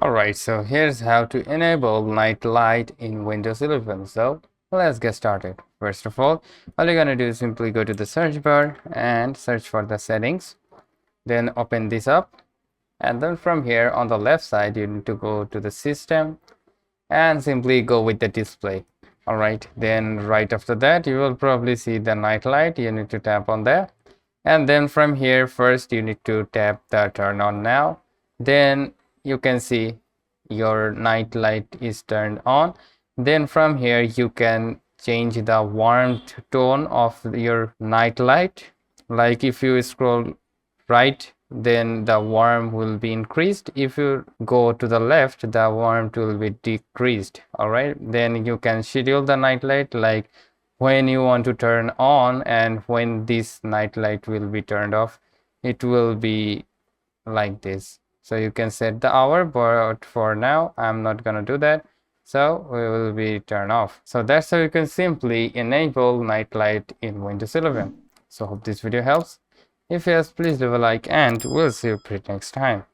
Alright, so here's how to enable night light in Windows 11. So let's get started. First of all you're gonna do is simply go to the search bar and search for the settings. Then open this up, and then from here on the left side you need to go to the system and simply go with the display. Alright, then right after that you will probably see the night light. You need to tap on that, and then from here first you need to tap the turn on now. Then you can see your night light is turned on. Then from here you can change the warmth tone of your night light. Like if you scroll right, then the warmth will be increased. If you go to the left, the warmth will be decreased. All right, then you can schedule the night light like when you want to turn on and when this night light will be turned off. It will be like this. So you can set the hour, but for now I'm not gonna do that, so we will be turned off. So that's how you can simply enable night light in Windows 11. So hope this video helps. If yes, please leave a like and we'll see you pretty next time.